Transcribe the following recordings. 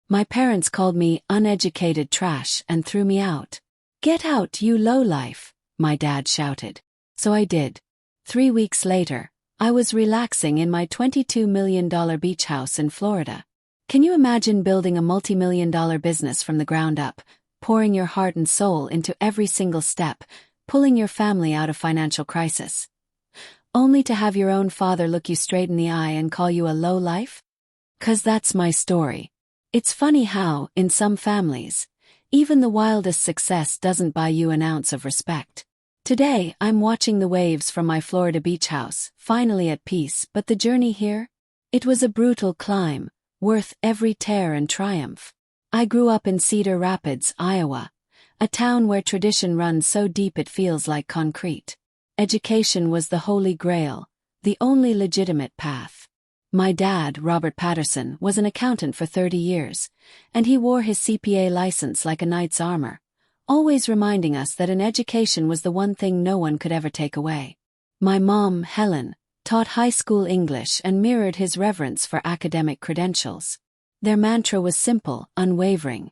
My parents called me uneducated trash and threw me out. "Get out, you lowlife," my dad shouted. So I did. 3 weeks later, I was relaxing in my $22 million beach house in Florida. Can you imagine building a multi-million-dollar business from the ground up, pouring your heart and soul into every single step, pulling your family out of financial crisis, only to have your own father look you straight in the eye and call you a lowlife? 'Cause that's my story. It's funny how, in some families, even the wildest success doesn't buy you an ounce of respect. Today, I'm watching the waves from my Florida beach house, finally at peace, but the journey here? It was a brutal climb, worth every tear and triumph. I grew up in Cedar Rapids, Iowa, a town where tradition runs so deep it feels like concrete. Education was the holy grail, the only legitimate path. My dad, Robert Patterson, was an accountant for 30 years, and he wore his CPA license like a knight's armor, always reminding us that an education was the one thing no one could ever take away. My mom, Helen, taught high school English and mirrored his reverence for academic credentials. Their mantra was simple, unwavering.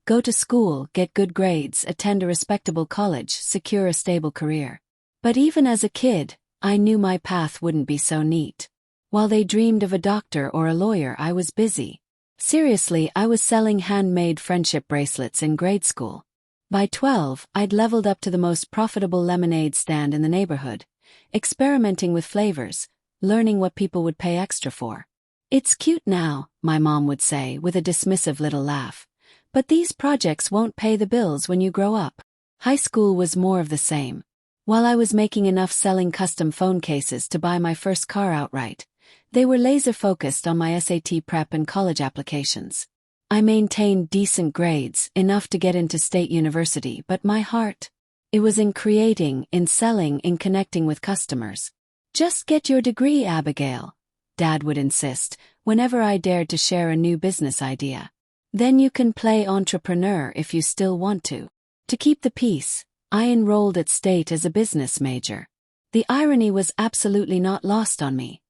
Go to school, get good grades, attend a respectable college, secure a stable career. But even as a kid, I knew my path wouldn't be so neat. While they dreamed of a doctor or a lawyer, I was busy. Seriously, I was selling handmade friendship bracelets in grade school. By 12, I'd leveled up to the most profitable lemonade stand in the neighborhood, experimenting with flavors, learning what people would pay extra for. "It's cute now," my mom would say with a dismissive little laugh. "But these projects won't pay the bills when you grow up." High school was more of the same. While I was making enough selling custom phone cases to buy my first car outright, they were laser-focused on my SAT prep and college applications. I maintained decent grades, enough to get into state university, but my heart, it was in creating, in selling, in connecting with customers. "Just get your degree, Abigail," Dad would insist, whenever I dared to share a new business idea. "Then you can play entrepreneur if you still want to." To keep the peace, I enrolled at State as a business major. The irony was absolutely not lost on me.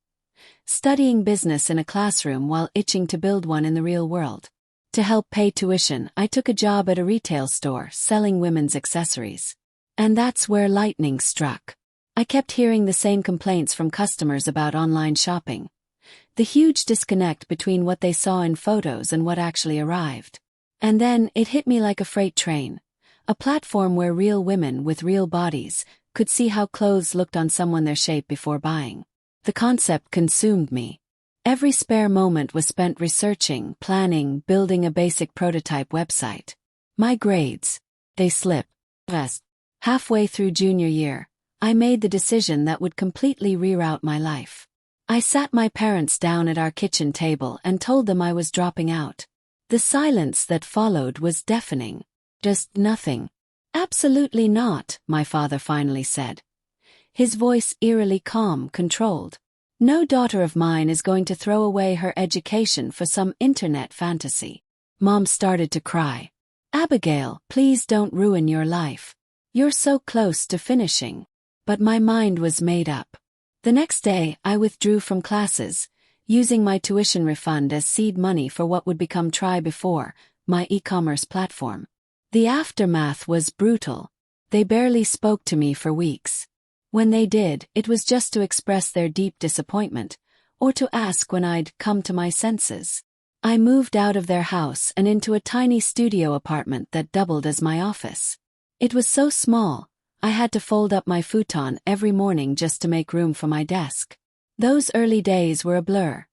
Studying business in a classroom while itching to build one in the real world. To help pay tuition, I took a job at a retail store selling women's accessories. And that's where lightning struck. I kept hearing the same complaints from customers about online shopping. The huge disconnect between what they saw in photos and what actually arrived. And then it hit me like a freight train. A platform where real women with real bodies could see how clothes looked on someone, their shape before buying. The concept consumed me. Every spare moment was spent researching, planning, building a basic prototype website. My grades, they slipped. Halfway through junior year, I made the decision that would completely reroute my life. I sat my parents down at our kitchen table and told them I was dropping out. The silence that followed was deafening. "Just nothing." "Absolutely not," my father finally said. His voice eerily calm, controlled. "No daughter of mine is going to throw away her education for some internet fantasy." Mom started to cry. "Abigail, please don't ruin your life. You're so close to finishing." But my mind was made up. The next day, I withdrew from classes, using my tuition refund as seed money for what would become Try Before, my e-commerce platform. The aftermath was brutal. They barely spoke to me for weeks. When they did, it was just to express their deep disappointment, or to ask when I'd come to my senses. I moved out of their house and into a tiny studio apartment that doubled as my office. It was so small, I had to fold up my futon every morning just to make room for my desk. Those early days were a blur.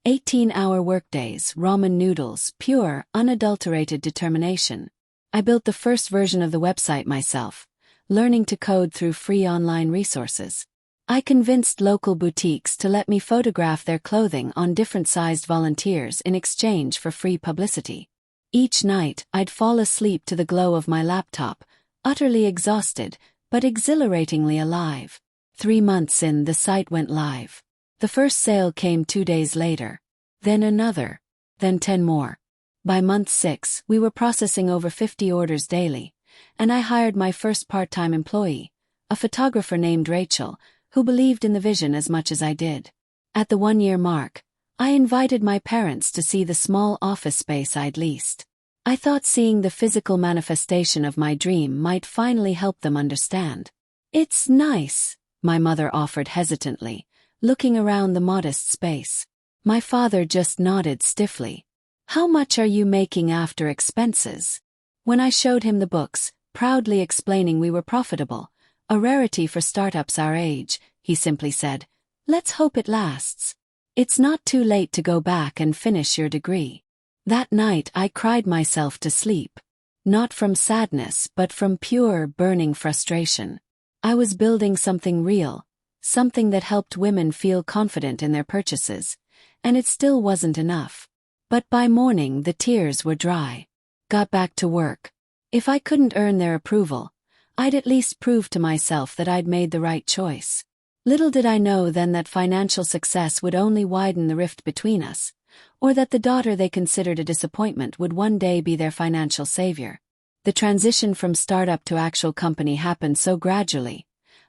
18-hour workdays, ramen noodles, pure, unadulterated determination. I built the first version of the website myself, learning to code through free online resources. I convinced local boutiques to let me photograph their clothing on different-sized volunteers in exchange for free publicity. Each night, I'd fall asleep to the glow of my laptop, utterly exhausted, but exhilaratingly alive. 3 months in, the site went live. The first sale came 2 days later. Then another. Then 10 more. By month 6, we were processing over 50 orders daily, and I hired my first part-time employee, a photographer named Rachel, who believed in the vision as much as I did. At the 1-year mark, I invited my parents to see the small office space I'd leased. I thought seeing the physical manifestation of my dream might finally help them understand. "It's nice," my mother offered hesitantly, looking around the modest space. My father just nodded stiffly. "How much are you making after expenses?" When I showed him the books, proudly explaining we were profitable, a rarity for startups our age, he simply said, "Let's hope it lasts. It's not too late to go back and finish your degree." That night I cried myself to sleep. Not from sadness but from pure, burning frustration. I was building something real, something that helped women feel confident in their purchases, and it still wasn't enough. But by morning the tears were dry. Got back to work. If I couldn't earn their approval, I'd at least prove to myself that I'd made the right choice. Little did I know then that financial success would only widen the rift between us, or that the daughter they considered a disappointment would one day be their financial savior. The transition from startup to actual company happened so gradually,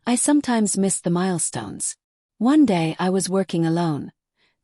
I sometimes missed the milestones. One day I was working alone.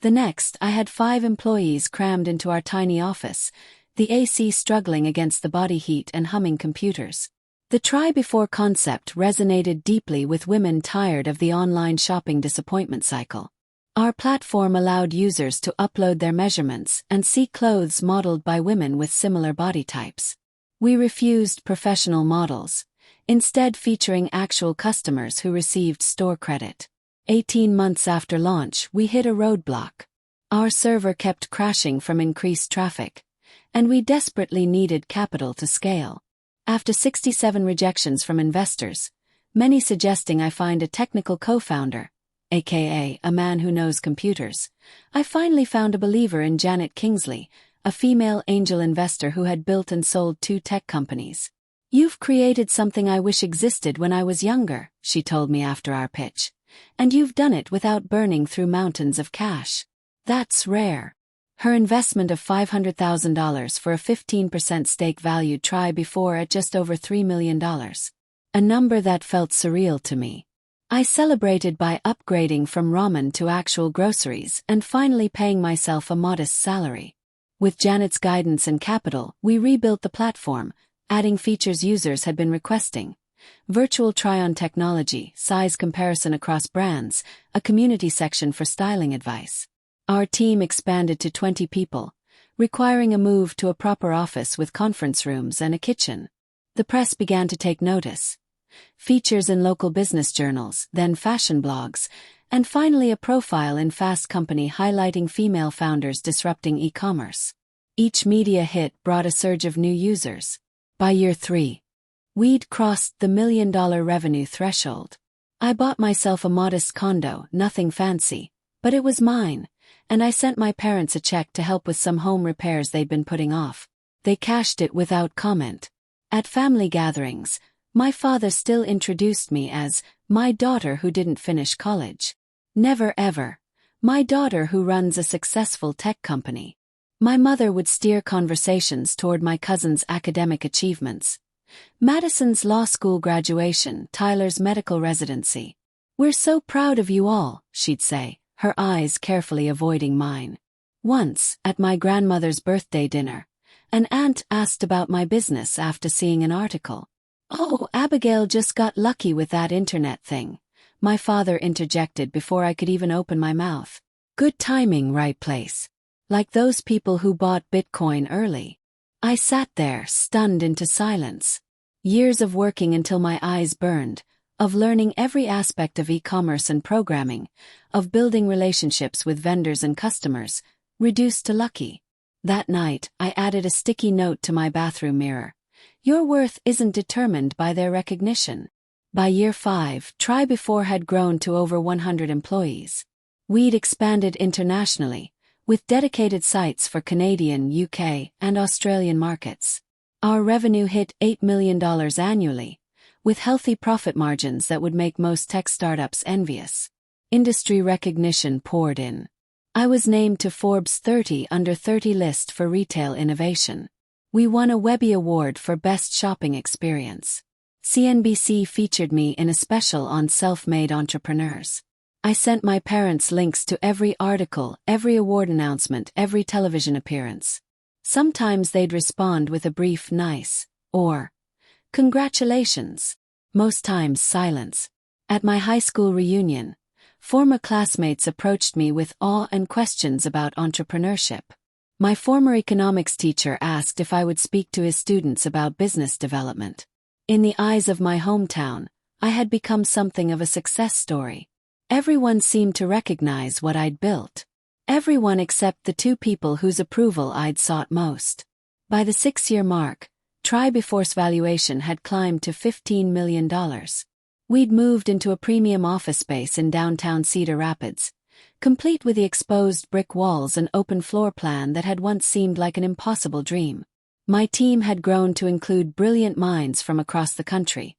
The next I had 5 employees crammed into our tiny office, the AC struggling against the body heat and humming computers. The try-before concept resonated deeply with women tired of the online shopping disappointment cycle. Our platform allowed users to upload their measurements and see clothes modeled by women with similar body types. We refused professional models, instead featuring actual customers who received store credit. 18 months after launch, we hit a roadblock. Our server kept crashing from increased traffic, and we desperately needed capital to scale. After 67 rejections from investors, many suggesting I find a technical co-founder, aka a man who knows computers, I finally found a believer in Janet Kingsley, a female angel investor who had built and sold 2 tech companies. "You've created something I wish existed when I was younger," she told me after our pitch. "And you've done it without burning through mountains of cash. That's rare." Her investment of $500,000 for a 15% stake valued Try Before at just over $3 million. A number that felt surreal to me. I celebrated by upgrading from ramen to actual groceries and finally paying myself a modest salary. With Janet's guidance and capital, we rebuilt the platform, adding features users had been requesting. Virtual try-on technology, size comparison across brands, a community section for styling advice. Our team expanded to 20 people, requiring a move to a proper office with conference rooms and a kitchen. The press began to take notice. Features in local business journals, then fashion blogs, and finally a profile in Fast Company highlighting female founders disrupting e-commerce. Each media hit brought a surge of new users. By year 3, we'd crossed the $1 million revenue threshold. I bought myself a modest condo, nothing fancy, but it was mine, and I sent my parents a check to help with some home repairs they'd been putting off. They cashed it without comment. At family gatherings, my father still introduced me as my daughter who didn't finish college. Never ever. My daughter who runs a successful tech company. My mother would steer conversations toward my cousin's academic achievements. Madison's law school graduation, Tyler's medical residency. "We're so proud of you all," she'd say, her eyes carefully avoiding mine. Once, at my grandmother's birthday dinner, an aunt asked about my business after seeing an article. "Oh, Abigail just got lucky with that internet thing," my father interjected before I could even open my mouth. Good timing, right place. Like those people who bought Bitcoin early. I sat there, stunned into silence. Years of working until my eyes burned, of learning every aspect of e-commerce and programming, of building relationships with vendors and customers, reduced to lucky. That night, I added a sticky note to my bathroom mirror. "Your worth isn't determined by their recognition." By year 5, Try Before had grown to over 100 employees. We'd expanded internationally, with dedicated sites for Canadian, UK, and Australian markets. Our revenue hit $8 million annually, with healthy profit margins that would make most tech startups envious. Industry recognition poured in. I was named to Forbes 30 Under 30 list for retail innovation. We won a Webby Award for Best Shopping Experience. CNBC featured me in a special on self-made entrepreneurs. I sent my parents links to every article, every award announcement, every television appearance. Sometimes they'd respond with a brief nice, or congratulations. Most times silence. At my high school reunion, former classmates approached me with awe and questions about entrepreneurship. My former economics teacher asked if I would speak to his students about business development. In the eyes of my hometown, I had become something of a success story. Everyone seemed to recognize what I'd built. Everyone except the two people whose approval I'd sought most. By the 6-year mark, Tribeforce valuation had climbed to $15 million. We'd moved into a premium office space in downtown Cedar Rapids, complete with the exposed brick walls and open floor plan that had once seemed like an impossible dream. My team had grown to include brilliant minds from across the country,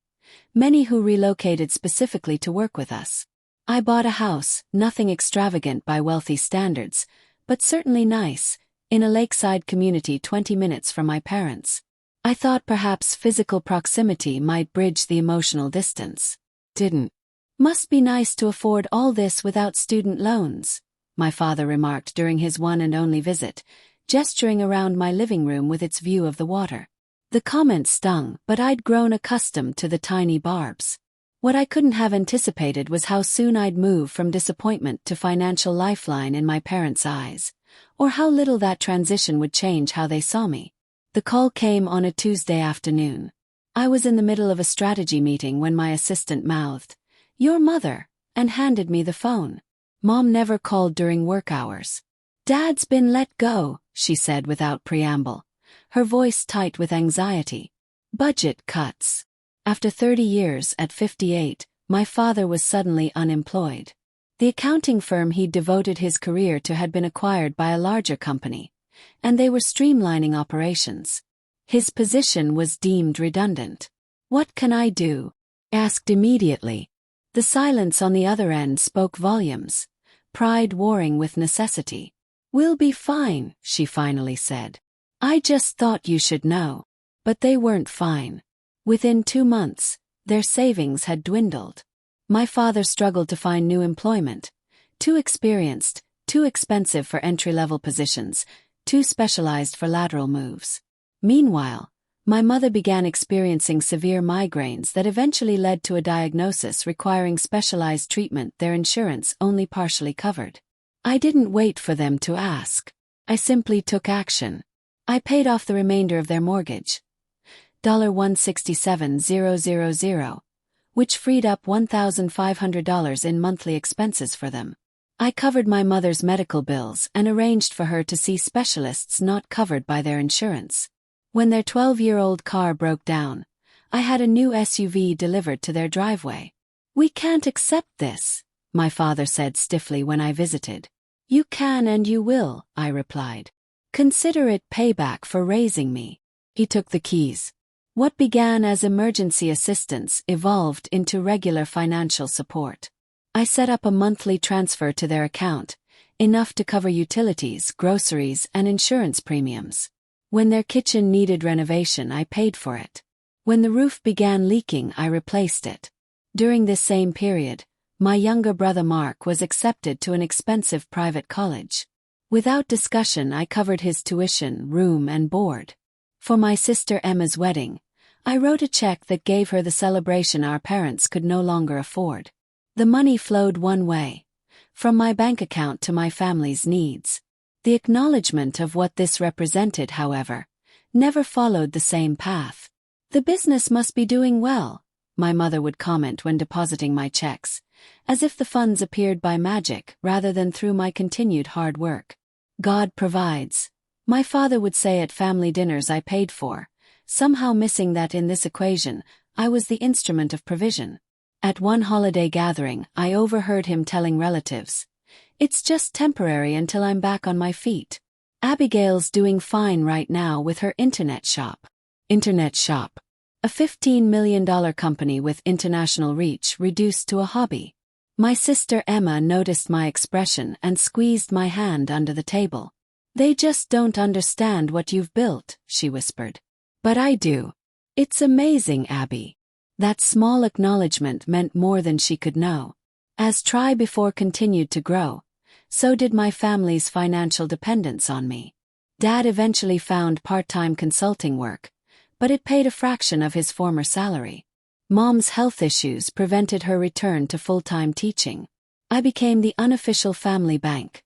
many who relocated specifically to work with us. I bought a house, nothing extravagant by wealthy standards, but certainly nice, in a lakeside community 20 minutes from my parents. I thought perhaps physical proximity might bridge the emotional distance. Didn't. Must be nice to afford all this without student loans, my father remarked during his one and only visit, gesturing around my living room with its view of the water. The comment stung, but I'd grown accustomed to the tiny barbs. What I couldn't have anticipated was how soon I'd move from disappointment to financial lifeline in my parents' eyes, or how little that transition would change how they saw me. The call came on a Tuesday afternoon. I was in the middle of a strategy meeting when my assistant mouthed, "Your mother," and handed me the phone. Mom never called during work hours. "Dad's been let go," she said without preamble, her voice tight with anxiety. Budget cuts. After 30 years, at 58, my father was suddenly unemployed. The accounting firm he'd devoted his career to had been acquired by a larger company, and they were streamlining operations. His position was deemed redundant. "What can I do?" asked immediately. The silence on the other end spoke volumes, pride warring with necessity. "We'll be fine," she finally said. "I just thought you should know." But they weren't fine. Within 2 months, their savings had dwindled. My father struggled to find new employment. Too experienced, too expensive for entry-level positions, too specialized for lateral moves. Meanwhile, my mother began experiencing severe migraines that eventually led to a diagnosis requiring specialized treatment their insurance only partially covered. I didn't wait for them to ask. I simply took action. I paid off the remainder of their mortgage, $167,000, which freed up $1,500 in monthly expenses for them. I covered my mother's medical bills and arranged for her to see specialists not covered by their insurance. When their 12-year-old car broke down, I had a new SUV delivered to their driveway. "We can't accept this," my father said stiffly when I visited. "You can and you will," I replied. "Consider it payback for raising me." He took the keys. What began as emergency assistance evolved into regular financial support. I set up a monthly transfer to their account, enough to cover utilities, groceries, and insurance premiums. When their kitchen needed renovation, I paid for it. When the roof began leaking, I replaced it. During this same period, my younger brother Mark was accepted to an expensive private college. Without discussion, I covered his tuition, room, and board. For my sister Emma's wedding, I wrote a check that gave her the celebration our parents could no longer afford. The money flowed one way, from my bank account to my family's needs. The acknowledgement of what this represented, however, never followed the same path. "The business must be doing well," my mother would comment when depositing my checks, as if the funds appeared by magic rather than through my continued hard work. "God provides," my father would say at family dinners I paid for, somehow missing that in this equation, I was the instrument of provision. At one holiday gathering, I overheard him telling relatives, "It's just temporary until I'm back on my feet. Abigail's doing fine right now with her internet shop." Internet shop. A $15 million company with international reach reduced to a hobby. My sister Emma noticed my expression and squeezed my hand under the table. "They just don't understand what you've built," she whispered. "But I do. It's amazing, Abby." That small acknowledgement meant more than she could know. As Try Before continued to grow, so did my family's financial dependence on me. Dad eventually found part-time consulting work, but it paid a fraction of his former salary. Mom's health issues prevented her return to full-time teaching. I became the unofficial family bank,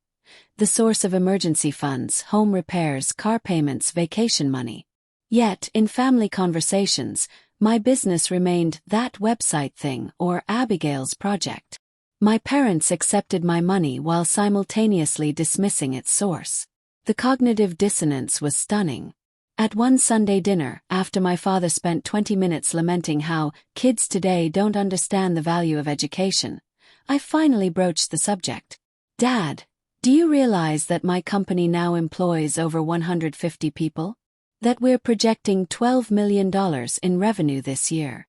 the source of emergency funds, home repairs, car payments, vacation money. Yet, in family conversations, my business remained that website thing or Abigail's project. My parents accepted my money while simultaneously dismissing its source. The cognitive dissonance was stunning. At one Sunday dinner, after my father spent 20 minutes lamenting how kids today don't understand the value of education, I finally broached the subject. Dad, do you realize that my company now employs over 150 people? That we're projecting $12 million in revenue this year?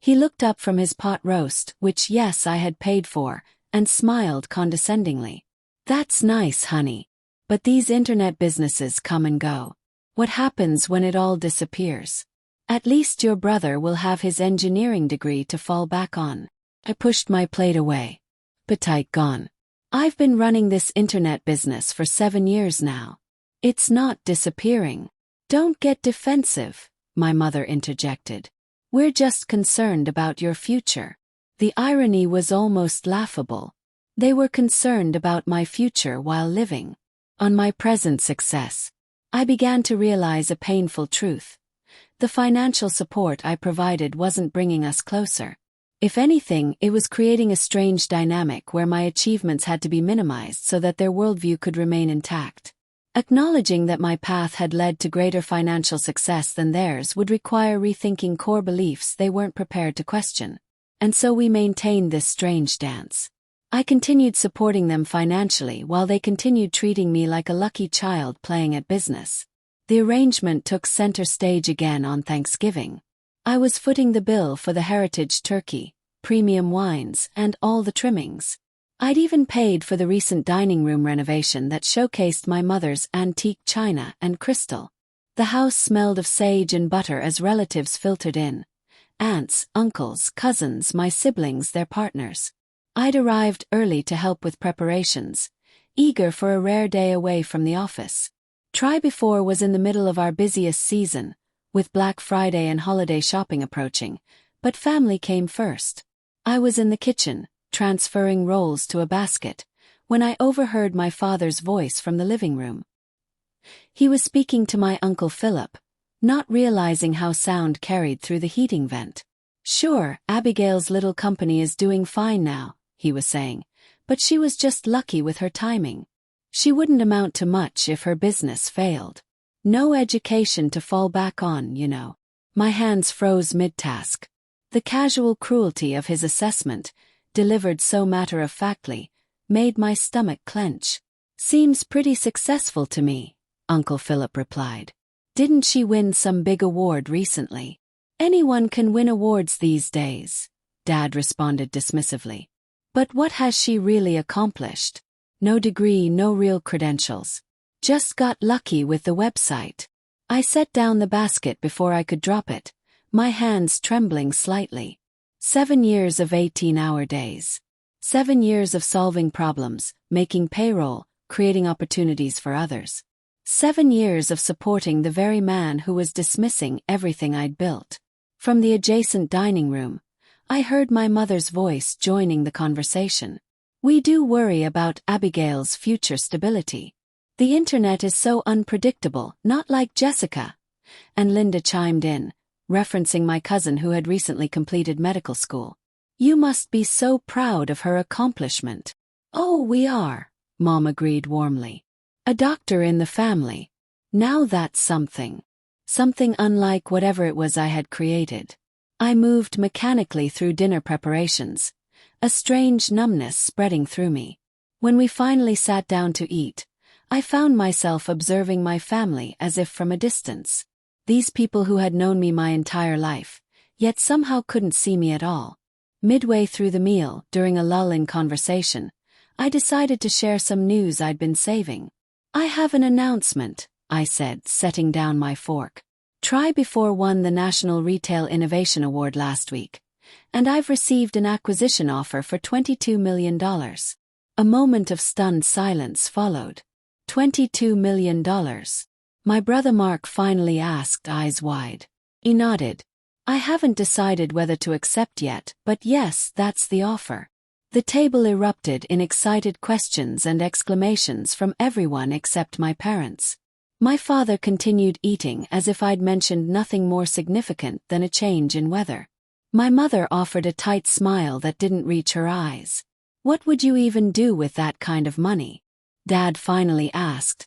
He looked up from his pot roast, which yes I had paid for, and smiled condescendingly. That's nice, honey. But these internet businesses come and go. What happens when it all disappears? At least your brother will have his engineering degree to fall back on. I pushed my plate away. Appetite gone. I've been running this internet business for 7 years now. It's not disappearing. Don't get defensive, my mother interjected. We're just concerned about your future. The irony was almost laughable. They were concerned about my future while living on my present success. I began to realize a painful truth. The financial support I provided wasn't bringing us closer. If anything, it was creating a strange dynamic where my achievements had to be minimized so that their worldview could remain intact. Acknowledging that my path had led to greater financial success than theirs would require rethinking core beliefs they weren't prepared to question. And so we maintained this strange dance. I continued supporting them financially while they continued treating me like a lucky child playing at business. The arrangement took center stage again on Thanksgiving. I was footing the bill for the heritage turkey, premium wines, and all the trimmings. I'd even paid for the recent dining room renovation that showcased my mother's antique china and crystal. The house smelled of sage and butter as relatives filtered in. Aunts, uncles, cousins, my siblings, their partners. I'd arrived early to help with preparations, eager for a rare day away from the office. Try Before was in the middle of our busiest season, with Black Friday and holiday shopping approaching, but family came first. I was in the kitchen, transferring rolls to a basket, when I overheard my father's voice from the living room. He was speaking to my Uncle Philip, not realizing how sound carried through the heating vent. Sure, Abigail's little company is doing fine now, he was saying, but she was just lucky with her timing. She wouldn't amount to much if her business failed. No education to fall back on, you know. My hands froze mid-task. The casual cruelty of his assessment, delivered so matter-of-factly, made my stomach clench. Seems pretty successful to me, Uncle Philip replied. Didn't she win some big award recently? Anyone can win awards these days, Dad responded dismissively. But what has she really accomplished? No degree, no real credentials. Just got lucky with the website. I set down the basket before I could drop it, my hands trembling slightly. 7 years of 18-hour days. 7 years of solving problems, making payroll, creating opportunities for others. 7 years of supporting the very man who was dismissing everything I'd built. From the adjacent dining room, I heard my mother's voice joining the conversation. We do worry about Abigail's future stability. The internet is so unpredictable, not like Jessica. And Linda chimed in, referencing my cousin who had recently completed medical school. You must be so proud of her accomplishment. Oh, we are, Mom agreed warmly. A doctor in the family. Now that's something. Something unlike whatever it was I had created. I moved mechanically through dinner preparations, a strange numbness spreading through me. When we finally sat down to eat, I found myself observing my family as if from a distance. These people who had known me my entire life, yet somehow couldn't see me at all. Midway through the meal, during a lull in conversation, I decided to share some news I'd been saving. I have an announcement, I said, setting down my fork. Try Before won the National Retail Innovation Award last week, and I've received an acquisition offer for $22 million. A moment of stunned silence followed. $22 million. My brother Mark finally asked, eyes wide. He nodded. I haven't decided whether to accept yet, but yes, that's the offer. The table erupted in excited questions and exclamations from everyone except my parents. My father continued eating as if I'd mentioned nothing more significant than a change in weather. My mother offered a tight smile that didn't reach her eyes. What would you even do with that kind of money? Dad finally asked,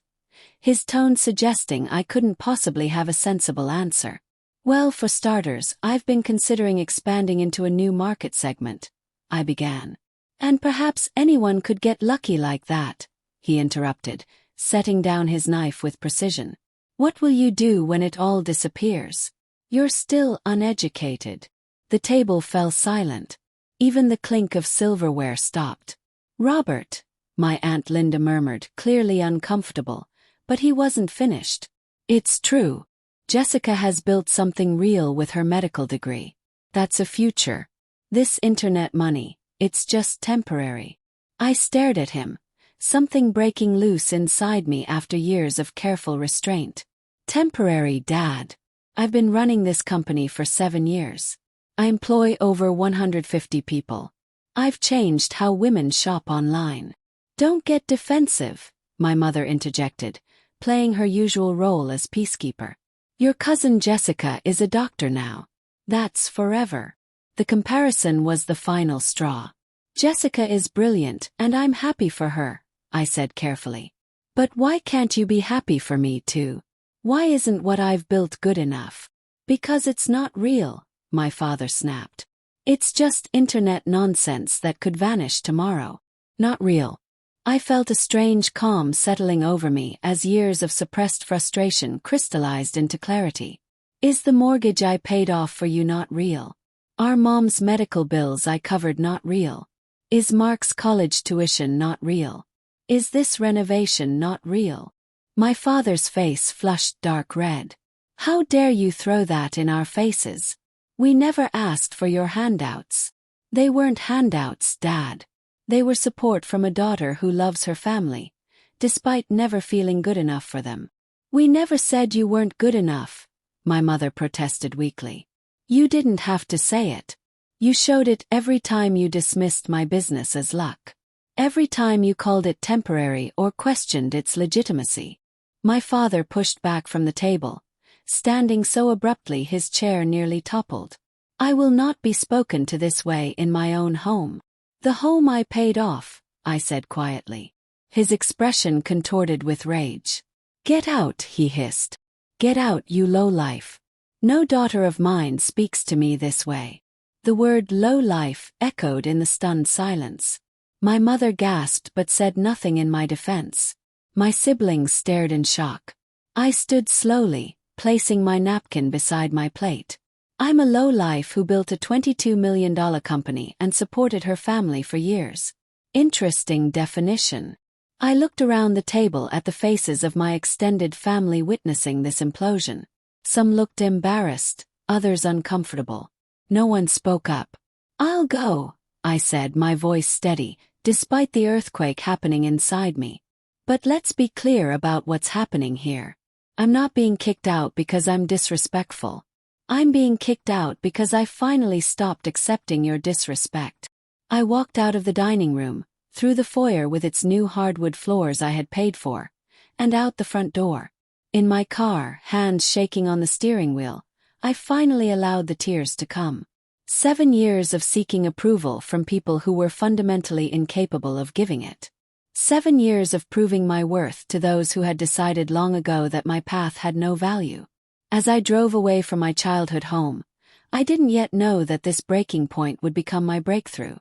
his tone suggesting I couldn't possibly have a sensible answer. Well, for starters, I've been considering expanding into a new market segment, I began. And perhaps anyone could get lucky like that, he interrupted, setting down his knife with precision. What will you do when it all disappears? You're still uneducated. The table fell silent. Even the clink of silverware stopped. Robert, my Aunt Linda murmured, clearly uncomfortable, but he wasn't finished. It's true. Jessica has built something real with her medical degree. That's a future. This internet money, it's just temporary. I stared at him, something breaking loose inside me after years of careful restraint. Temporary, Dad. I've been running this company for 7 years. I employ over 150 people. I've changed how women shop online. Don't get defensive, my mother interjected, playing her usual role as peacekeeper. Your cousin Jessica is a doctor now. That's forever. The comparison was the final straw. Jessica is brilliant, and I'm happy for her, I said carefully. But why can't you be happy for me too? Why isn't what I've built good enough? Because it's not real, my father snapped. It's just internet nonsense that could vanish tomorrow. Not real. I felt a strange calm settling over me as years of suppressed frustration crystallized into clarity. Is the mortgage I paid off for you not real? Are Mom's medical bills I covered not real? Is Mark's college tuition not real? Is this renovation not real? My father's face flushed dark red. How dare you throw that in our faces? We never asked for your handouts. They weren't handouts, Dad. They were support from a daughter who loves her family, despite never feeling good enough for them. We never said you weren't good enough, my mother protested weakly. You didn't have to say it. You showed it every time you dismissed my business as luck. Every time you called it temporary or questioned its legitimacy. My father pushed back from the table, standing so abruptly his chair nearly toppled. I will not be spoken to this way in my own home. The home I paid off, I said quietly. His expression contorted with rage. Get out, he hissed. Get out, you lowlife. No daughter of mine speaks to me this way. The word lowlife echoed in the stunned silence. My mother gasped but said nothing in my defense. My siblings stared in shock. I stood slowly, placing my napkin beside my plate. I'm a lowlife who built a $22 million company and supported her family for years. Interesting definition. I looked around the table at the faces of my extended family witnessing this implosion. Some looked embarrassed, others uncomfortable. No one spoke up. I'll go, I said, my voice steady, despite the earthquake happening inside me. But let's be clear about what's happening here. I'm not being kicked out because I'm disrespectful. I'm being kicked out because I finally stopped accepting your disrespect. I walked out of the dining room, through the foyer with its new hardwood floors I had paid for, and out the front door. In my car, hands shaking on the steering wheel, I finally allowed the tears to come. 7 years of seeking approval from people who were fundamentally incapable of giving it. 7 years of proving my worth to those who had decided long ago that my path had no value. As I drove away from my childhood home, I didn't yet know that this breaking point would become my breakthrough.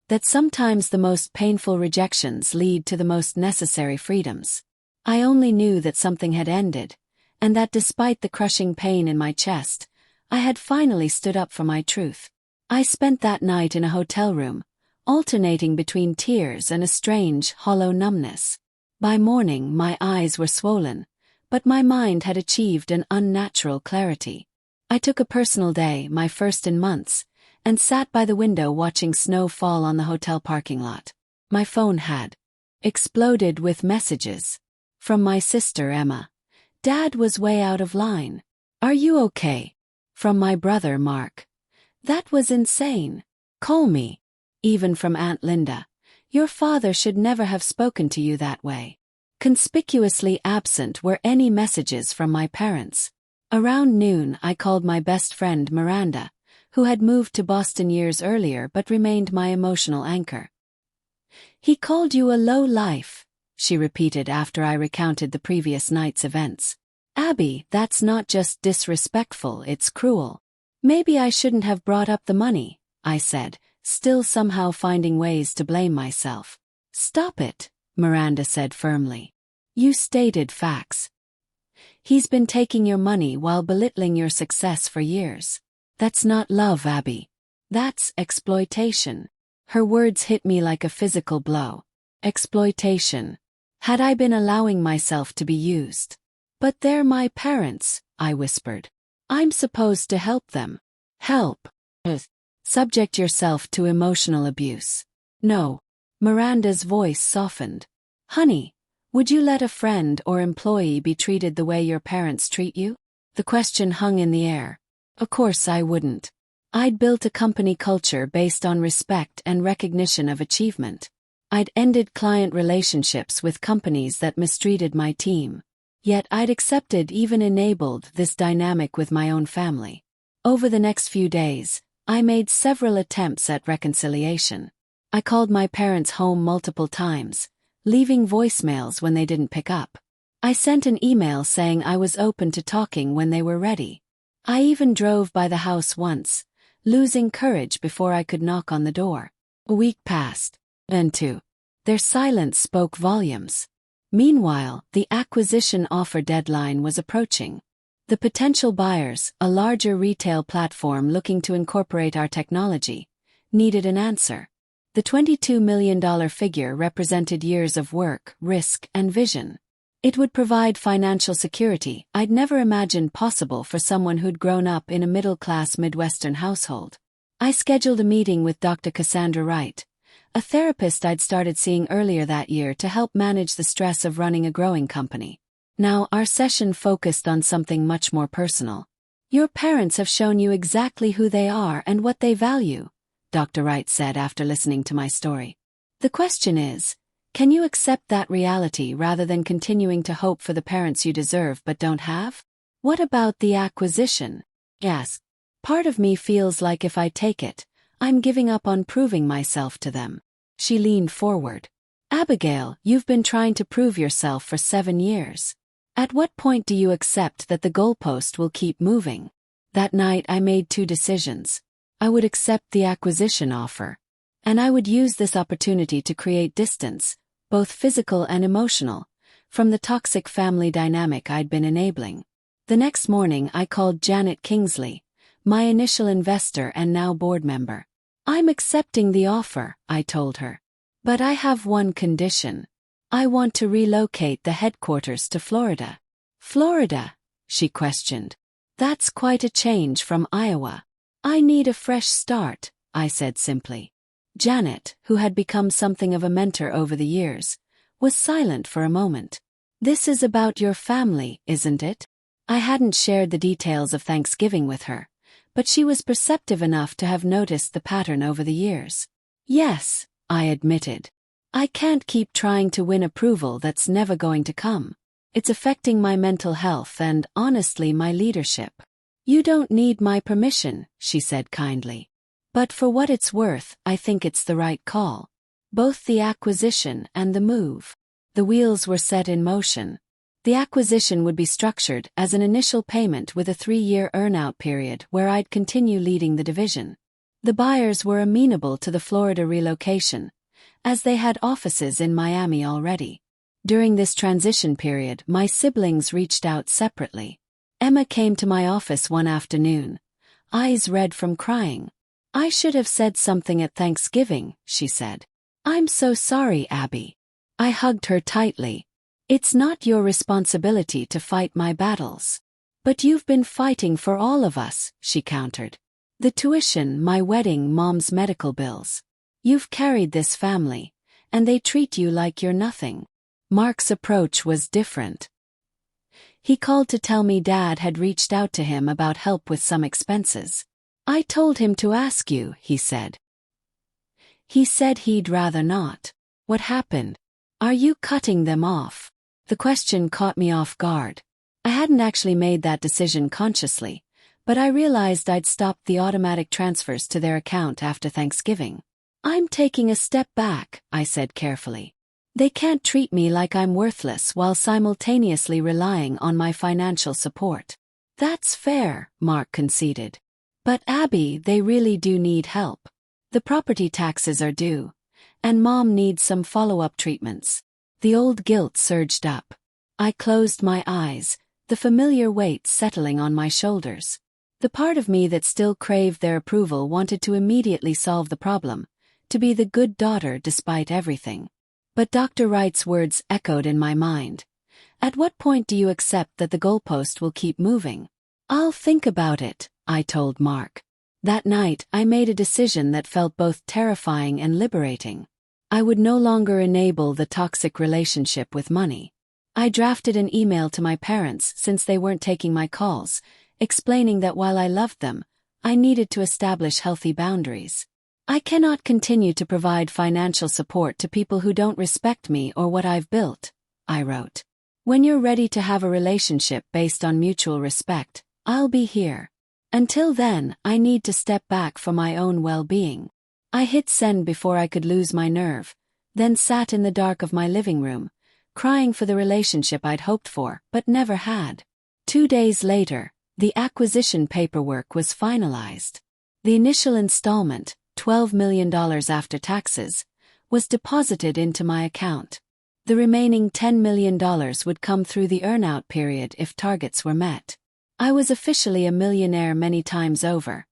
That sometimes the most painful rejections lead to the most necessary freedoms. I only knew that something had ended, and that despite the crushing pain in my chest, I had finally stood up for my truth. I spent that night in a hotel room, alternating between tears and a strange, hollow numbness. By morning my eyes were swollen, but my mind had achieved an unnatural clarity. I took a personal day, my first in months, and sat by the window watching snow fall on the hotel parking lot. My phone had exploded with messages. From my sister Emma. Dad was way out of line. Are you okay? From my brother Mark. That was insane. Call me. Even from Aunt Linda. Your father should never have spoken to you that way. Conspicuously absent were any messages from my parents. Around noon I called my best friend Miranda, who had moved to Boston years earlier but remained my emotional anchor. He called you a low life, she repeated after I recounted the previous night's events. Abby, that's not just disrespectful, it's cruel. Maybe I shouldn't have brought up the money, I said, still somehow finding ways to blame myself. Stop it, Miranda said firmly. You stated facts. He's been taking your money while belittling your success for years. That's not love, Abby. That's exploitation. Her words hit me like a physical blow. Exploitation. Had I been allowing myself to be used? But they're my parents, I whispered. I'm supposed to help them. Help. Subject yourself to emotional abuse. No. Miranda's voice softened. Honey, would you let a friend or employee be treated the way your parents treat you? The question hung in the air. Of course I wouldn't. I'd built a company culture based on respect and recognition of achievement. I'd ended client relationships with companies that mistreated my team. Yet I'd accepted, even enabled, this dynamic with my own family. Over the next few days, I made several attempts at reconciliation. I called my parents home multiple times, leaving voicemails when they didn't pick up. I sent an email saying I was open to talking when they were ready. I even drove by the house once, losing courage before I could knock on the door. A week passed, and two. Their silence spoke volumes. Meanwhile, the acquisition offer deadline was approaching. The potential buyers, a larger retail platform looking to incorporate our technology, needed an answer. The $22 million figure represented years of work, risk, and vision. It would provide financial security I'd never imagined possible for someone who'd grown up in a middle-class Midwestern household. I scheduled a meeting with Dr. Cassandra Wright, a therapist I'd started seeing earlier that year to help manage the stress of running a growing company. Now, our session focused on something much more personal. Your parents have shown you exactly who they are and what they value, Dr. Wright said after listening to my story. The question is, can you accept that reality rather than continuing to hope for the parents you deserve but don't have? What about the acquisition? Yes. Part of me feels like if I take it, I'm giving up on proving myself to them. She leaned forward. Abigail, you've been trying to prove yourself for 7 years. At what point do you accept that the goalpost will keep moving? That night I made 2 decisions. I would accept the acquisition offer. And I would use this opportunity to create distance, both physical and emotional, from the toxic family dynamic I'd been enabling. The next morning I called Janet Kingsley, my initial investor and now board member. I'm accepting the offer, I told her. But I have one condition. I want to relocate the headquarters to Florida. Florida? She questioned. That's quite a change from Iowa. I need a fresh start, I said simply. Janet, who had become something of a mentor over the years, was silent for a moment. This is about your family, isn't it? I hadn't shared the details of Thanksgiving with her, but she was perceptive enough to have noticed the pattern over the years. Yes, I admitted. I can't keep trying to win approval that's never going to come. It's affecting my mental health and, honestly, my leadership. You don't need my permission, she said kindly. But for what it's worth, I think it's the right call. Both the acquisition and the move. The wheels were set in motion. The acquisition would be structured as an initial payment with a 3-year earn-out period where I'd continue leading the division. The buyers were amenable to the Florida relocation, as they had offices in Miami already. During this transition period, my siblings reached out separately. Emma came to my office one afternoon, eyes red from crying. I should have said something at Thanksgiving, she said. I'm so sorry, Abby. I hugged her tightly. It's not your responsibility to fight my battles. But you've been fighting for all of us, she countered. The tuition, my wedding, Mom's medical bills. You've carried this family, and they treat you like you're nothing. Mark's approach was different. He called to tell me Dad had reached out to him about help with some expenses. I told him to ask you, he said. He said he'd rather not. What happened? Are you cutting them off? The question caught me off guard. I hadn't actually made that decision consciously, but I realized I'd stopped the automatic transfers to their account after Thanksgiving. I'm taking a step back, I said carefully. They can't treat me like I'm worthless while simultaneously relying on my financial support. That's fair, Mark conceded. But Abby, they really do need help. The property taxes are due, and Mom needs some follow-up treatments. The old guilt surged up. I closed my eyes, the familiar weight settling on my shoulders. The part of me that still craved their approval wanted to immediately solve the problem, to be the good daughter despite everything. But Dr. Wright's words echoed in my mind. At what point do you accept that the goalpost will keep moving? I'll think about it, I told Mark. That night, I made a decision that felt both terrifying and liberating. I would no longer enable the toxic relationship with money. I drafted an email to my parents since they weren't taking my calls, explaining that while I loved them, I needed to establish healthy boundaries. I cannot continue to provide financial support to people who don't respect me or what I've built, I wrote. When you're ready to have a relationship based on mutual respect, I'll be here. Until then, I need to step back for my own well-being. I hit send before I could lose my nerve, then sat in the dark of my living room, crying for the relationship I'd hoped for but never had. 2 days later, the acquisition paperwork was finalized. The initial installment, $12 million after taxes, was deposited into my account. The remaining $10 million would come through the earn-out period if targets were met. I was officially a millionaire many times over,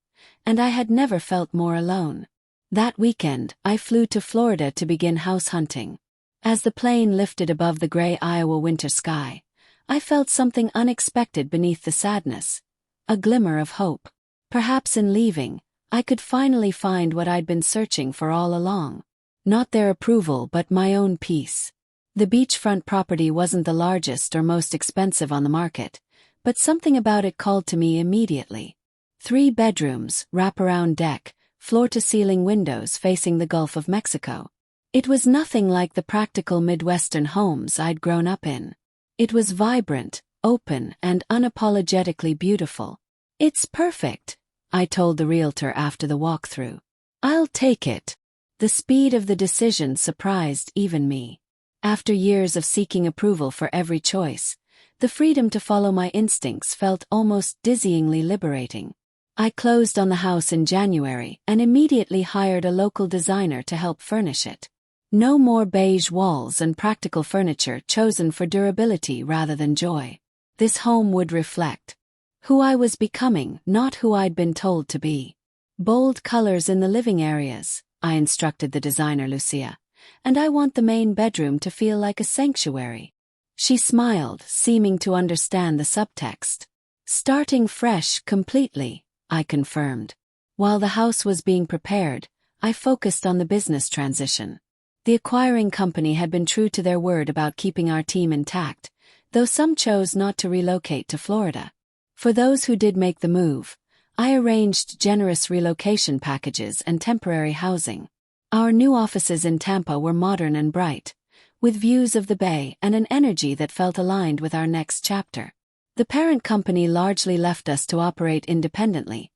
and I had never felt more alone. That weekend, I flew to Florida to begin house hunting. As the plane lifted above the gray Iowa winter sky, I felt something unexpected beneath the sadness, a glimmer of hope. Perhaps in leaving, I could finally find what I'd been searching for all along. Not their approval but my own peace. The beachfront property wasn't the largest or most expensive on the market, but something about it called to me immediately. 3 bedrooms, wraparound deck, floor-to-ceiling windows facing the Gulf of Mexico. It was nothing like the practical Midwestern homes I'd grown up in. It was vibrant, open, and unapologetically beautiful. It's perfect, I told the realtor after the walkthrough. I'll take it. The speed of the decision surprised even me. After years of seeking approval for every choice, the freedom to follow my instincts felt almost dizzyingly liberating. I closed on the house in January and immediately hired a local designer to help furnish it. No more beige walls and practical furniture chosen for durability rather than joy. This home would reflect who I was becoming, not who I'd been told to be. Bold colors in the living areas, I instructed the designer Lucia, and I want the main bedroom to feel like a sanctuary. She smiled, seeming to understand the subtext. Starting fresh, completely, I confirmed. While the house was being prepared, I focused on the business transition. The acquiring company had been true to their word about keeping our team intact, though some chose not to relocate to Florida. For those who did make the move, I arranged generous relocation packages and temporary housing. Our new offices in Tampa were modern and bright, with views of the bay and an energy that felt aligned with our next chapter. The parent company largely left us to operate independently,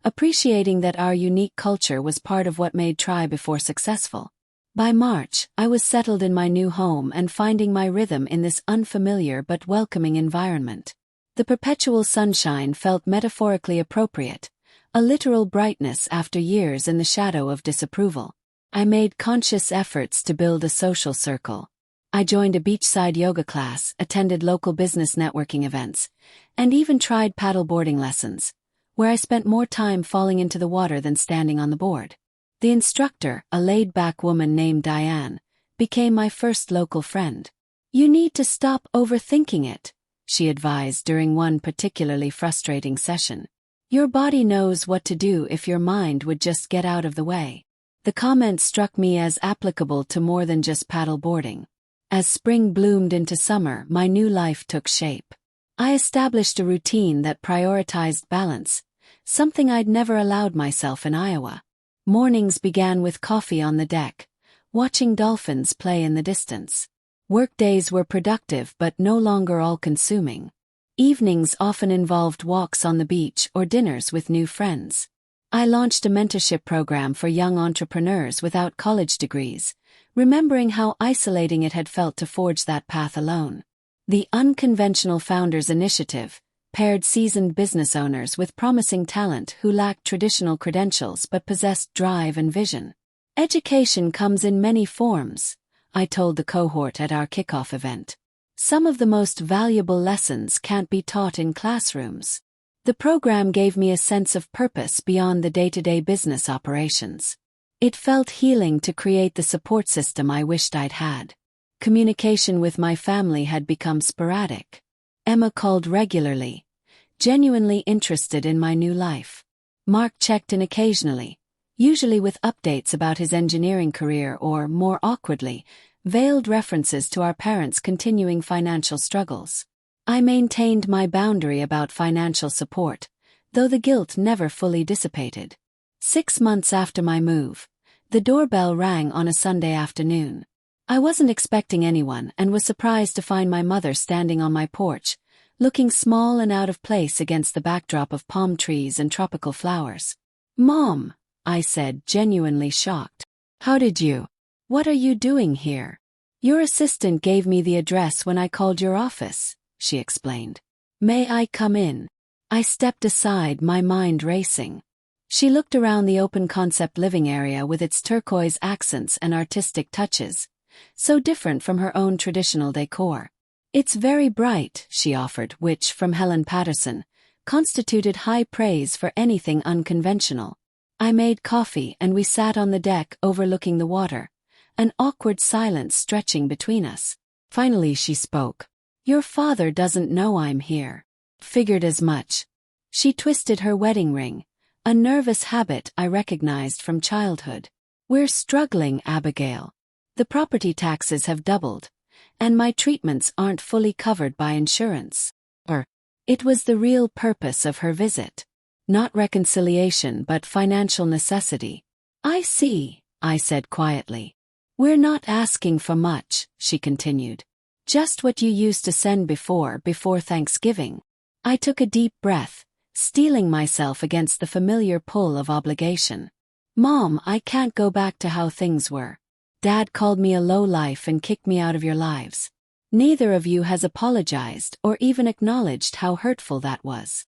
appreciating that our unique culture was part of what made Try Before successful. By March, I was settled in my new home and finding my rhythm in this unfamiliar but welcoming environment. The perpetual sunshine felt metaphorically appropriate, a literal brightness after years in the shadow of disapproval. I made conscious efforts to build a social circle. I joined a beachside yoga class, attended local business networking events, and even tried paddleboarding lessons, where I spent more time falling into the water than standing on the board. The instructor, a laid-back woman named Diane, became my first local friend. "You need to stop overthinking it," she advised during one particularly frustrating session. Your body knows what to do if your mind would just get out of the way. The comment struck me as applicable to more than just paddleboarding. As spring bloomed into summer, my new life took shape. I established a routine that prioritized balance, something I'd never allowed myself in Iowa. Mornings began with coffee on the deck, watching dolphins play in the distance. Workdays were productive but no longer all-consuming. Evenings often involved walks on the beach or dinners with new friends. I launched a mentorship program for young entrepreneurs without college degrees, remembering how isolating it had felt to forge that path alone. The Unconventional Founders Initiative paired seasoned business owners with promising talent who lacked traditional credentials but possessed drive and vision. Education comes in many forms, I told the cohort at our kickoff event. Some of the most valuable lessons can't be taught in classrooms. The program gave me a sense of purpose beyond the day-to-day business operations. It felt healing to create the support system I wished I'd had. Communication with my family had become sporadic. Emma called regularly, genuinely interested in my new life. Mark checked in occasionally, usually with updates about his engineering career or, more awkwardly, veiled references to our parents' continuing financial struggles. I maintained my boundary about financial support, though the guilt never fully dissipated. 6 months after my move, the doorbell rang on a Sunday afternoon. I wasn't expecting anyone and was surprised to find my mother standing on my porch, looking small and out of place against the backdrop of palm trees and tropical flowers. "Mom," I said, genuinely shocked. "How did you? What are you doing here?" "Your assistant gave me the address when I called your office," she explained. "May I come in?" I stepped aside, my mind racing. She looked around the open-concept living area with its turquoise accents and artistic touches, so different from her own traditional decor. "It's very bright," she offered, which, from Helen Patterson, constituted high praise for anything unconventional. I made coffee and we sat on the deck overlooking the water, an awkward silence stretching between us. Finally she spoke. "Your father doesn't know I'm here." "Figured as much." She twisted her wedding ring, a nervous habit I recognized from childhood. "We're struggling, Abigail. The property taxes have doubled, and my treatments aren't fully covered by insurance." It was the real purpose of her visit. Not reconciliation but financial necessity. "I see," I said quietly. "We're not asking for much," she continued. "Just what you used to send before Thanksgiving." I took a deep breath, steeling myself against the familiar pull of obligation. "Mom, I can't go back to how things were. Dad called me a lowlife and kicked me out of your lives. Neither of you has apologized or even acknowledged how hurtful that was."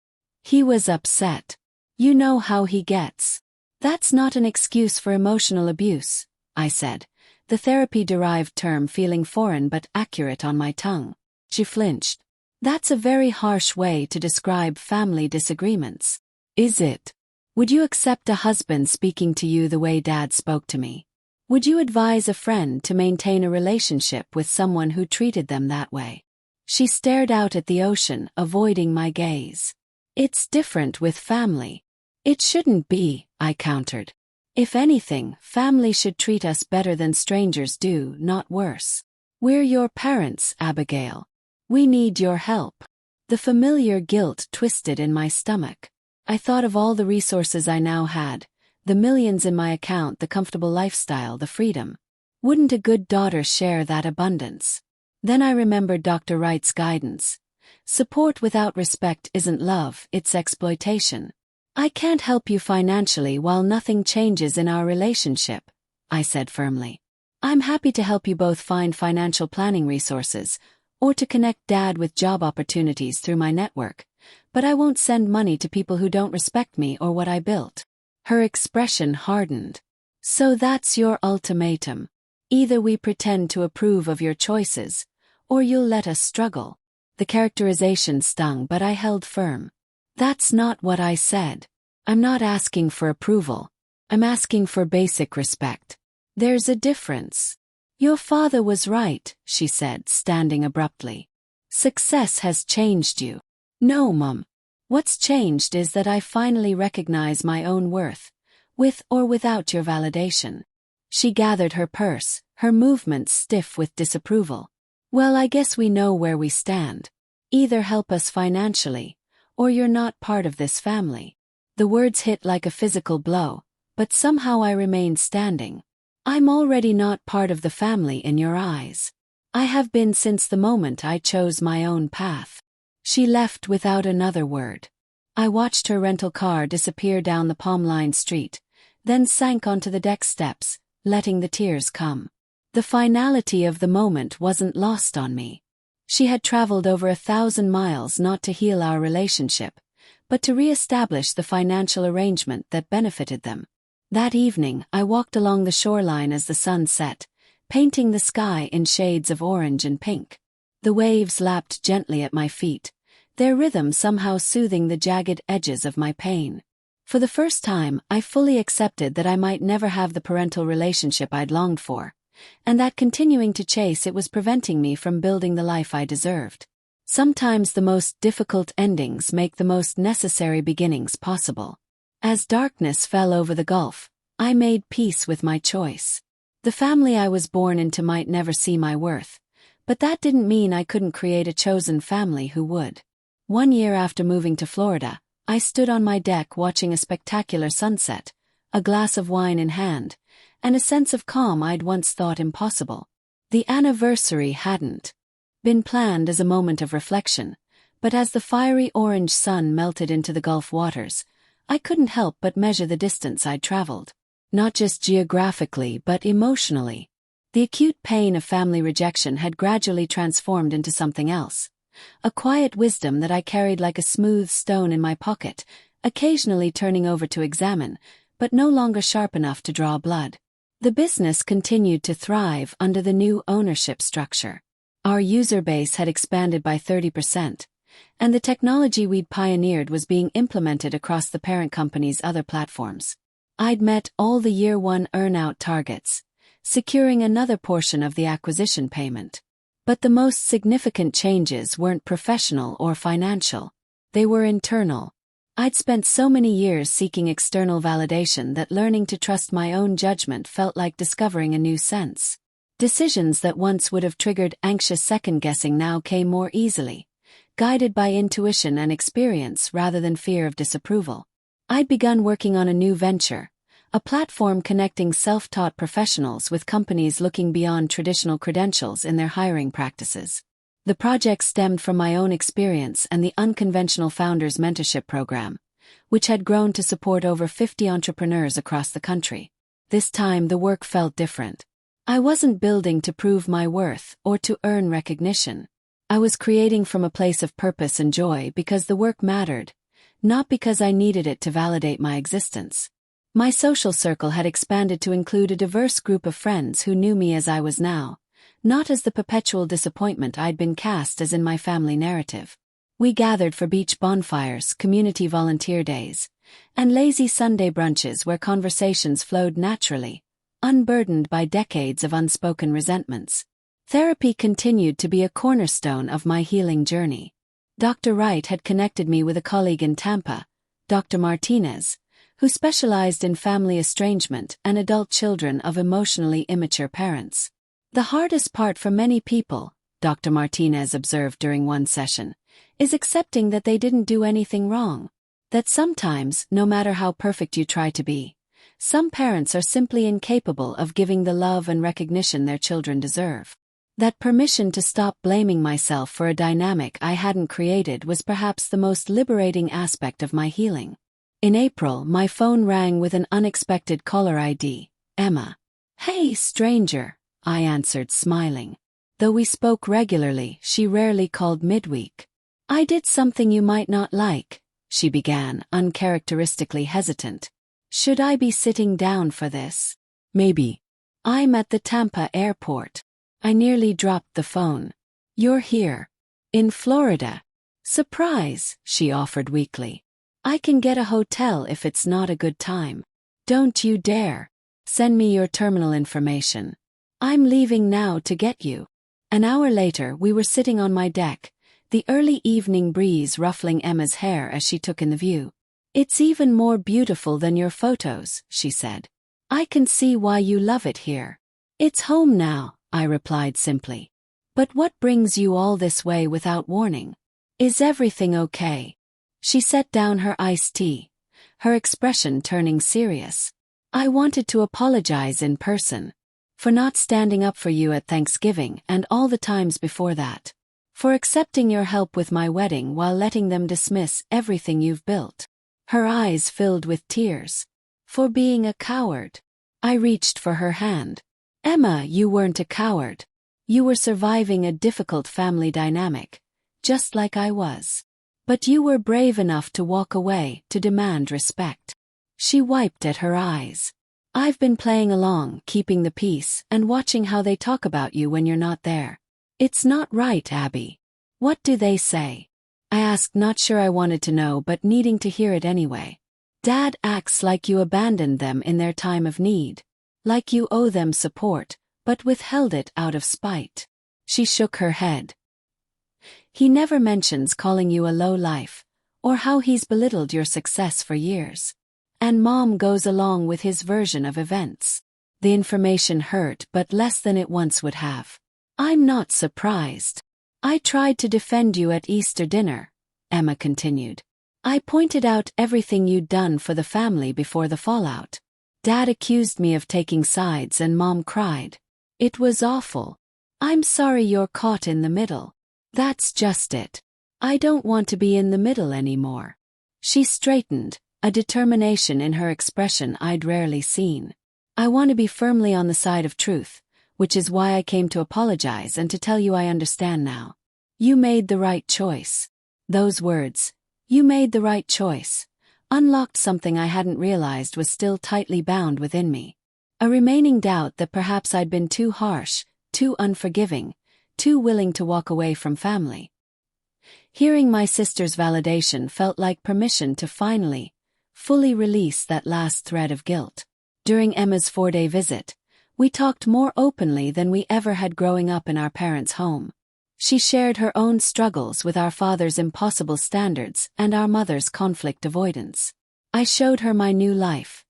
He was upset. "You know how he gets." "That's not an excuse for emotional abuse," I said, the therapy-derived term feeling foreign but accurate on my tongue. She flinched. "That's a very harsh way to describe family disagreements." "Is it? Would you accept a husband speaking to you the way Dad spoke to me? Would you advise a friend to maintain a relationship with someone who treated them that way?" She stared out at the ocean, avoiding my gaze. "It's different with family." "It shouldn't be," I countered. "If anything, family should treat us better than strangers do, not worse. We're your parents, Abigail. We need your help." The familiar guilt twisted in my stomach. I thought of all the resources I now had, the millions in my account, the comfortable lifestyle, the freedom. Wouldn't a good daughter share that abundance? Then I remembered Dr. Wright's guidance. Support without respect isn't love, it's exploitation. "I can't help you financially while nothing changes in our relationship," I said firmly. "I'm happy to help you both find financial planning resources, or to connect Dad with job opportunities through my network, but I won't send money to people who don't respect me or what I built." Her expression hardened. "So that's your ultimatum. Either we pretend to approve of your choices, or you'll let us struggle." The characterization stung, but I held firm. "That's not what I said. I'm not asking for approval. I'm asking for basic respect. There's a difference." "Your father was right," she said, standing abruptly. "Success has changed you." "No, Mum. What's changed is that I finally recognize my own worth, with or without your validation." She gathered her purse, her movements stiff with disapproval. "Well, I guess we know where we stand. Either help us financially, or you're not part of this family." The words hit like a physical blow, but somehow I remained standing. "I'm already not part of the family in your eyes. I have been since the moment I chose my own path." She left without another word. I watched her rental car disappear down the palm-lined street, then sank onto the deck steps, letting the tears come. The finality of the moment wasn't lost on me. She had traveled over 1,000 miles not to heal our relationship, but to re-establish the financial arrangement that benefited them. That evening, I walked along the shoreline as the sun set, painting the sky in shades of orange and pink. The waves lapped gently at my feet, their rhythm somehow soothing the jagged edges of my pain. For the first time, I fully accepted that I might never have the parental relationship I'd longed for, and that continuing to chase it was preventing me from building the life I deserved. Sometimes the most difficult endings make the most necessary beginnings possible. As darkness fell over the gulf, I made peace with my choice. The family I was born into might never see my worth, but that didn't mean I couldn't create a chosen family who would. 1 year after moving to Florida, I stood on my deck watching a spectacular sunset, a glass of wine in hand, and a sense of calm I'd once thought impossible. The anniversary hadn't been planned as a moment of reflection, but as the fiery orange sun melted into the Gulf waters, I couldn't help but measure the distance I'd traveled. Not just geographically but emotionally. The acute pain of family rejection had gradually transformed into something else. A quiet wisdom that I carried like a smooth stone in my pocket, occasionally turning over to examine, but no longer sharp enough to draw blood. The business continued to thrive under the new ownership structure. Our user base had expanded by 30%, and the technology we'd pioneered was being implemented across the parent company's other platforms. I'd met all the year-one earn-out targets, securing another portion of the acquisition payment. But the most significant changes weren't professional or financial. They were internal. I'd spent so many years seeking external validation that learning to trust my own judgment felt like discovering a new sense. Decisions that once would have triggered anxious second-guessing now came more easily, guided by intuition and experience rather than fear of disapproval. I'd begun working on a new venture, a platform connecting self-taught professionals with companies looking beyond traditional credentials in their hiring practices. The project stemmed from my own experience and the Unconventional Founders Mentorship Program, which had grown to support over 50 entrepreneurs across the country. This time the work felt different. I wasn't building to prove my worth or to earn recognition. I was creating from a place of purpose and joy because the work mattered, not because I needed it to validate my existence. My social circle had expanded to include a diverse group of friends who knew me as I was now, not as the perpetual disappointment I'd been cast as in my family narrative. We gathered for beach bonfires, community volunteer days, and lazy Sunday brunches where conversations flowed naturally, unburdened by decades of unspoken resentments. Therapy continued to be a cornerstone of my healing journey. Dr. Wright had connected me with a colleague in Tampa, Dr. Martinez, who specialized in family estrangement and adult children of emotionally immature parents. The hardest part for many people, Dr. Martinez observed during one session, is accepting that they didn't do anything wrong. That sometimes, no matter how perfect you try to be, some parents are simply incapable of giving the love and recognition their children deserve. That permission to stop blaming myself for a dynamic I hadn't created was perhaps the most liberating aspect of my healing. In April, my phone rang with an unexpected caller ID, Emma. "Hey, stranger," I answered, smiling. Though we spoke regularly, she rarely called midweek. "I did something you might not like," she began, uncharacteristically hesitant. "Should I be sitting down for this?" "Maybe." "I'm at the Tampa airport." I nearly dropped the phone. "You're here. In Florida." "Surprise," she offered weakly. "I can get a hotel if it's not a good time." "Don't you dare. Send me your terminal information. I'm leaving now to get you." An hour later we were sitting on my deck, the early evening breeze ruffling Emma's hair as she took in the view. "It's even more beautiful than your photos," she said. "I can see why you love it here." "It's home now," I replied simply. "But what brings you all this way without warning? Is everything okay?" She set down her iced tea, her expression turning serious. "I wanted to apologize in person. For not standing up for you at Thanksgiving and all the times before that. For accepting your help with my wedding while letting them dismiss everything you've built." Her eyes filled with tears. "For being a coward." I reached for her hand. "Emma, you weren't a coward. You were surviving a difficult family dynamic, just like I was. But you were brave enough to walk away, to demand respect." She wiped at her eyes. "I've been playing along, keeping the peace, and watching how they talk about you when you're not there. It's not right, Abby." "What do they say?" I asked, not sure I wanted to know but needing to hear it anyway. "Dad acts like you abandoned them in their time of need. Like you owe them support, but withheld it out of spite." She shook her head. "He never mentions calling you a low life, or how he's belittled your success for years. And Mom goes along with his version of events." The information hurt but less than it once would have. "I'm not surprised. I tried to defend you at Easter dinner," Emma continued. "I pointed out everything you'd done for the family before the fallout. Dad accused me of taking sides and Mom cried. It was awful. I'm sorry you're caught in the middle. That's just it. I don't want to be in the middle anymore." She straightened, a determination in her expression I'd rarely seen. "I want to be firmly on the side of truth, which is why I came to apologize and to tell you I understand now. You made the right choice." Those words, "you made the right choice," unlocked something I hadn't realized was still tightly bound within me. A remaining doubt that perhaps I'd been too harsh, too unforgiving, too willing to walk away from family. Hearing my sister's validation felt like permission to finally, fully release that last thread of guilt. During Emma's 4-day visit, we talked more openly than we ever had growing up in our parents' home. She shared her own struggles with our father's impossible standards and our mother's conflict avoidance. I showed her my new life.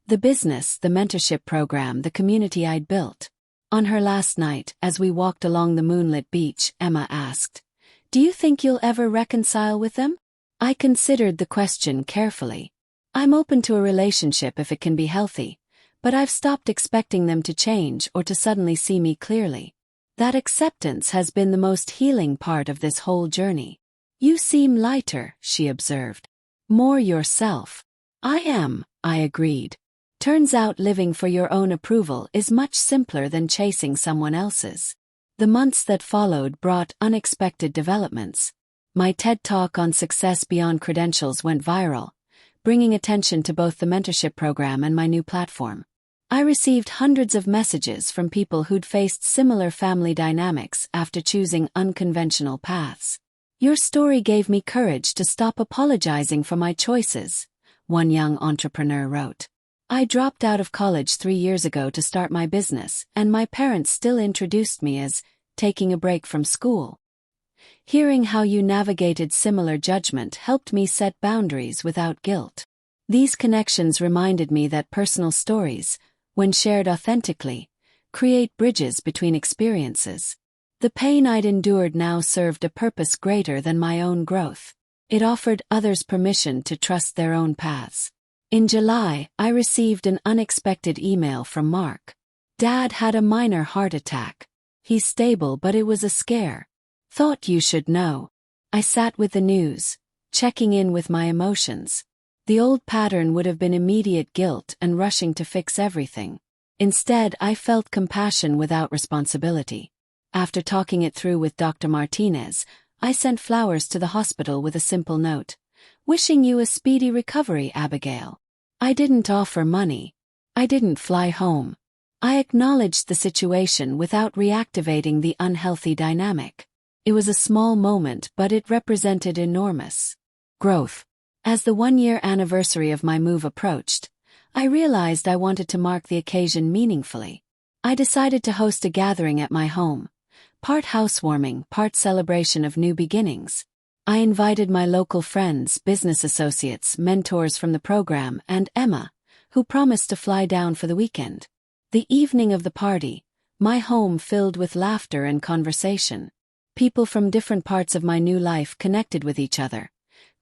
The business, the mentorship program, the community I'd built. On her last night, as we walked along the moonlit beach, Emma asked, "Do you think you'll ever reconcile with them?" I considered the question carefully. I'm open to a relationship if it can be healthy, but I've stopped expecting them to change or to suddenly see me clearly. That acceptance has been the most healing part of this whole journey. "You seem lighter," she observed. "More yourself." "I am," I agreed. Turns out living for your own approval is much simpler than chasing someone else's. The months that followed brought unexpected developments. My TED Talk on success beyond credentials went viral, bringing attention to both the mentorship program and my new platform. I received hundreds of messages from people who'd faced similar family dynamics after choosing unconventional paths. "Your story gave me courage to stop apologizing for my choices," one young entrepreneur wrote. "I dropped out of college 3 years ago to start my business, and my parents still introduced me as taking a break from school. Hearing how you navigated similar judgment helped me set boundaries without guilt." These connections reminded me that personal stories, when shared authentically, create bridges between experiences. The pain I'd endured now served a purpose greater than my own growth. It offered others permission to trust their own paths. In July, I received an unexpected email from Mark. "Dad had a minor heart attack. He's stable, but it was a scare. Thought you should know." I sat with the news, checking in with my emotions. The old pattern would have been immediate guilt and rushing to fix everything. Instead, I felt compassion without responsibility. After talking it through with Dr. Martinez, I sent flowers to the hospital with a simple note. "Wishing you a speedy recovery, Abigail." I didn't offer money. I didn't fly home. I acknowledged the situation without reactivating the unhealthy dynamic. It was a small moment, but it represented enormous growth. As the 1-year anniversary of my move approached, I realized I wanted to mark the occasion meaningfully. I decided to host a gathering at my home, part housewarming, part celebration of new beginnings. I invited my local friends, business associates, mentors from the program, and Emma, who promised to fly down for the weekend. The evening of the party, my home filled with laughter and conversation. People from different parts of my new life connected with each other,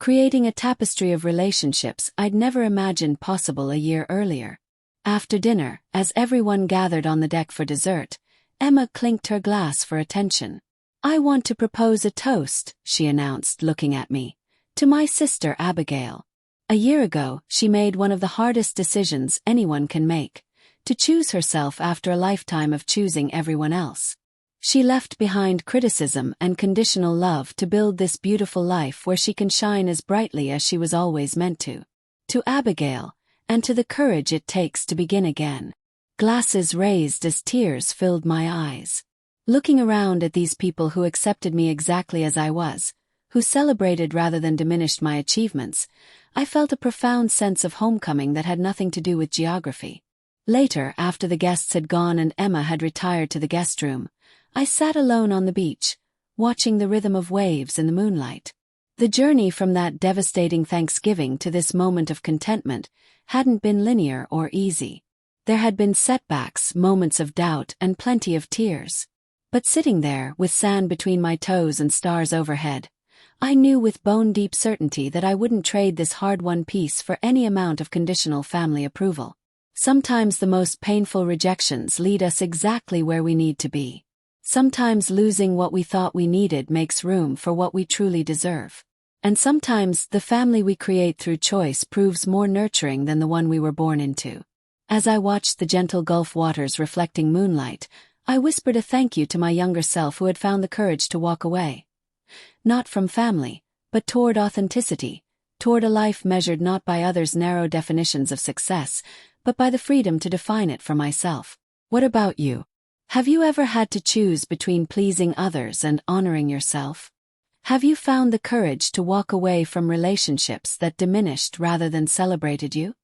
creating a tapestry of relationships I'd never imagined possible a year earlier. After dinner, as everyone gathered on the deck for dessert, Emma clinked her glass for attention. "I want to propose a toast," she announced, looking at me, "to my sister Abigail. A year ago, she made one of the hardest decisions anyone can make, to choose herself after a lifetime of choosing everyone else. She left behind criticism and conditional love to build this beautiful life where she can shine as brightly as she was always meant to. To Abigail, and to the courage it takes to begin again." Glasses raised as tears filled my eyes. Looking around at these people who accepted me exactly as I was, who celebrated rather than diminished my achievements, I felt a profound sense of homecoming that had nothing to do with geography. Later, after the guests had gone and Emma had retired to the guest room, I sat alone on the beach, watching the rhythm of waves in the moonlight. The journey from that devastating Thanksgiving to this moment of contentment hadn't been linear or easy. There had been setbacks, moments of doubt, and plenty of tears. But sitting there, with sand between my toes and stars overhead, I knew with bone-deep certainty that I wouldn't trade this hard-won peace for any amount of conditional family approval. Sometimes the most painful rejections lead us exactly where we need to be. Sometimes losing what we thought we needed makes room for what we truly deserve. And sometimes the family we create through choice proves more nurturing than the one we were born into. As I watched the gentle Gulf waters reflecting moonlight, I whispered a thank you to my younger self who had found the courage to walk away. Not from family, but toward authenticity, toward a life measured not by others' narrow definitions of success, but by the freedom to define it for myself. What about you? Have you ever had to choose between pleasing others and honoring yourself? Have you found the courage to walk away from relationships that diminished rather than celebrated you?